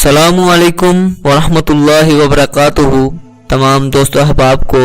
अस्सलामु अलैकुम वरहमतुल्लाहि वबरकातुहू। तमाम दोस्तों अहबाब को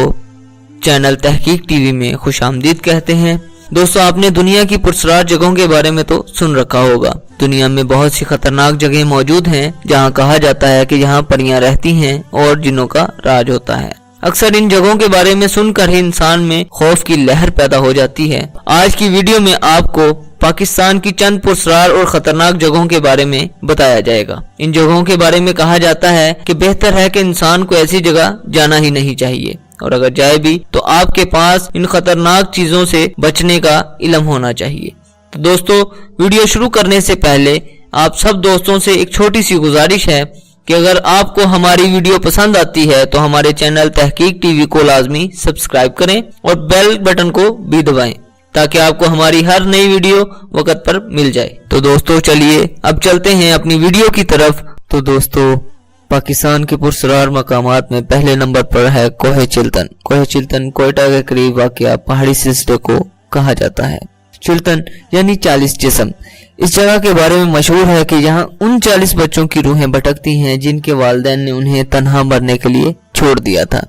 चैनल तहकीक टीवी में खुशामदीद कहते हैं। दोस्तों, आपने दुनिया की पुरस्कार जगहों के बारे में तो सुन रखा होगा। दुनिया में बहुत सी खतरनाक जगह मौजूद हैं जहां कहा जाता है कि यहाँ परियां रहती हैं और जिन्नों का राज होता है। अक्सर इन जगहों के बारे में सुनकर ही इंसान में खौफ की लहर पैदा हो जाती है। आज की वीडियो में आपको पाकिस्तान की चंद पुरस्कार और खतरनाक जगहों के बारे में बताया जाएगा। इन जगहों के बारे में कहा जाता है कि बेहतर है कि इंसान को ऐसी जगह जाना ही नहीं चाहिए, और अगर जाए भी तो आपके पास इन खतरनाक चीजों से बचने का इल्म होना चाहिए। तो दोस्तों, वीडियो शुरू करने से पहले आप सब दोस्तों से एक छोटी सी गुजारिश है कि अगर आपको हमारी वीडियो पसंद आती है तो हमारे चैनल तहकीक टीवी को लाजमी सब्सक्राइब करें और बेल बटन को भी दबाएं ताकि आपको हमारी हर नई वीडियो वक्त पर मिल जाए। तो दोस्तों, चलिए अब चलते हैं अपनी वीडियो की तरफ। तो दोस्तों, पाकिस्तान के पुरस्कार मकामात में पहले नंबर पर है कोहे चिल्तन। कोहे चिल्तन कोयटा के करीब वाक़या पहाड़ी सिलसिले को कहा जाता है। चिल्तन यानी 40 जिस्म। इस जगह के बारे में मशहूर है कि यहाँ उन 40 बच्चों की रूहें भटकती हैं जिनके वालिदैन ने उन्हें तन्हा मरने के लिए छोड़ दिया था।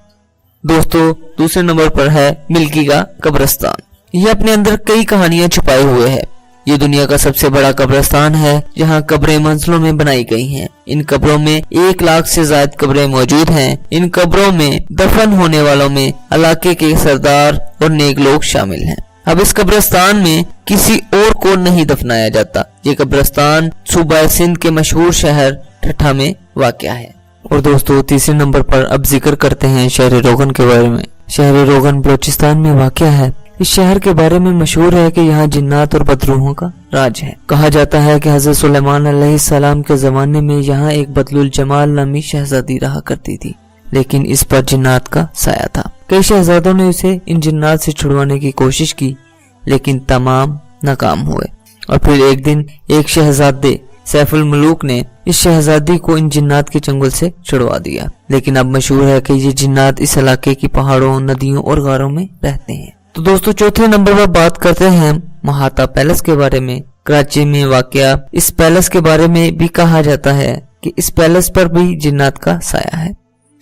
दोस्तों, दूसरे नंबर पर है मिल्की का कब्रिस्तान। यह अपने अंदर कई कहानियां छुपाए हुए है। ये दुनिया का सबसे बड़ा कब्रिस्तान है जहाँ कब्रें मंजिलों में बनाई गई हैं। इन कब्रों में 1 लाख से ज्यादा कब्रें मौजूद हैं। इन कब्रों में दफन होने वालों में इलाके के सरदार और नेक लोग शामिल हैं। अब इस कब्रिस्तान में किसी और को नहीं दफनाया जाता। ये कब्रिस्तान सूबा सिंध के मशहूर शहर ठट्ठा में वाक़या है। और दोस्तों, तीसरे नंबर पर अब जिक्र करते हैं शहर रोगन के बारे में। शहर रोगन बलोचिस्तान में वाक़या है। इस शहर के बारे में मशहूर है कि यहाँ जिन्नात और बदरूहों का राज है। कहा जाता है कि हजरत सुलेमान अलैहिस्सलाम के जमाने में यहाँ एक बदलुल जमाल नामी शहजादी रहा करती थी, लेकिन इस पर जिन्नात का साया था। कई शहजादों ने उसे इन जिन्नात से छुड़वाने की कोशिश की, लेकिन तमाम नाकाम हुए। और फिर एक दिन एक शहजादे सैफुल मलूक ने इस शहजादी को इन जिन्नात के चंगुल से छुड़वा दिया। लेकिन अब मशहूर है कि ये जिन्नात इस इलाके की पहाड़ों, नदियों और गारों में रहते हैं। तो दोस्तों, चौथे नंबर पर बात करते हैं महाता पैलेस के बारे में। कराची में वाक़या इस पैलेस के बारे में भी कहा जाता है कि इस पैलेस पर भी जिन्नात का साया है।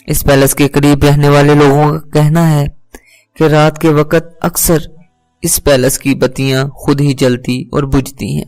इस पैलेस के करीब रहने वाले लोगों का कहना है कि रात के वक्त अक्सर इस पैलेस की बत्तियां खुद ही जलती और बुझती हैं,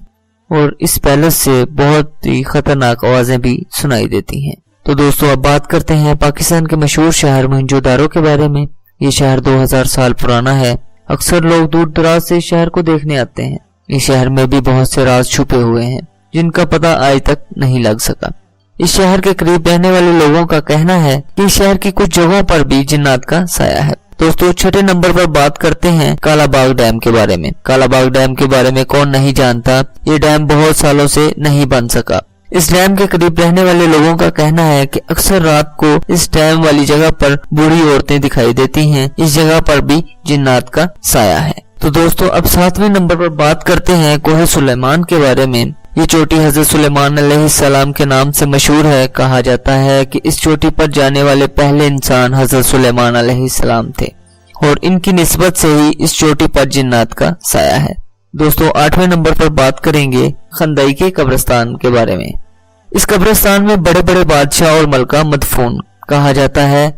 और इस पैलेस से बहुत ही खतरनाक आवाजें भी सुनाई देती हैं। तो दोस्तों, अब बात करते हैं पाकिस्तान के मशहूर शहर मोहनजोदारो के बारे में। ये शहर 2000 साल पुराना है। अक्सर लोग दूर दराज से इस शहर को देखने आते हैं। इस शहर में भी बहुत से राज छुपे हुए हैं जिनका पता आज तक नहीं लग सका। इस शहर के करीब रहने वाले लोगों का कहना है कि इस शहर की कुछ जगहों पर भी जिन्नात का साया है। दोस्तों, छठे नंबर पर बात करते हैं कालाबाग डैम के बारे में। कालाबाग डैम के बारे में कौन नहीं जानता। ये डैम बहुत सालों से नहीं बन सका। इस डैम के करीब रहने वाले लोगों का कहना है कि अक्सर रात को इस डैम वाली जगह पर बूढ़ी औरतें दिखाई देती हैं। इस जगह पर भी जिन्नात का साया है। तो दोस्तों, अब 7वें नंबर पर बात करते हैं कोहे सुलेमान के बारे में। ये चोटी हजरत सुलेमान अलैहिस्सलाम के नाम से मशहूर है। कहा जाता है कि इस चोटी पर जाने वाले पहले इंसान हजरत सुलेमान अलैहिस्सलाम थे, और इनकी निस्बत से ही इस चोटी पर जिन्नात का साया है। दोस्तों, 8वें नंबर पर बात करेंगे खंदाई के कब्रिस्तान के बारे में। इस कब्रिस्तान में बड़े बड़े बादशाह और मलका मदफून। कहा जाता है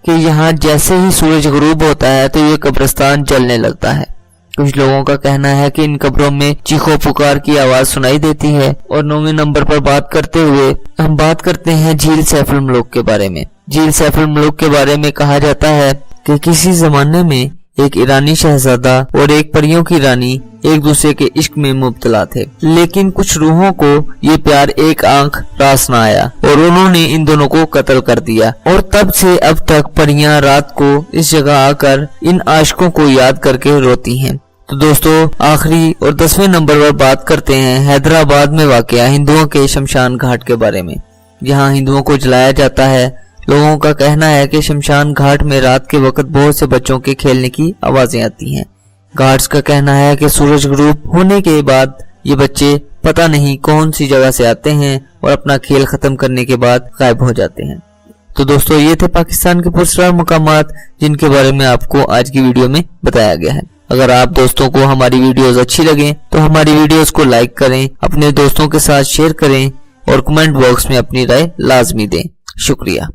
कि यहाँ जैसे ही सूरज गुरूब होता है तो ये कब्रिस्तान जलने लगता है। कुछ लोगों का कहना है कि इन कब्रों में चीखों पुकार की आवाज सुनाई देती है। और 9वें नंबर पर बात करते हुए हम बात करते हैं झील सैफुल मलूक के बारे में। झील सैफुल मलूक के बारे में कहा जाता है कि किसी जमाने में एक ईरानी शहजादा और एक परियों की रानी एक दूसरे के इश्क में मुब्तला थे, लेकिन कुछ रूहों को ये प्यार एक आंख रास न आया और उन्होंने इन दोनों को कत्ल कर दिया। और तब से अब तक परियां रात को इस जगह आकर इन आशिकों को याद करके रोती हैं। तो दोस्तों, आखिरी और 10वें नंबर पर बात करते हैं हैदराबाद में वाक़या हिंदुओं के शमशान घाट के बारे में। यहाँ हिंदुओं को जलाया जाता है। लोगों का कहना है कि शमशान घाट में रात के वक्त बहुत से बच्चों के खेलने की आवाजें आती हैं। गार्ड्स का कहना है कि सूरज ग्रुप होने के बाद ये बच्चे पता नहीं कौन सी जगह से आते हैं और अपना खेल खत्म करने के बाद गायब हो जाते हैं। तो दोस्तों, ये थे पाकिस्तान के पुरस्कार मुकामात जिनके बारे में आपको आज की वीडियो में बताया गया है। अगर आप दोस्तों को हमारी वीडियोस अच्छी लगे तो हमारी वीडियोस को लाइक करें, अपने दोस्तों के साथ शेयर करें और कमेंट बॉक्स में अपनी राय लाजमी दें। शुक्रिया।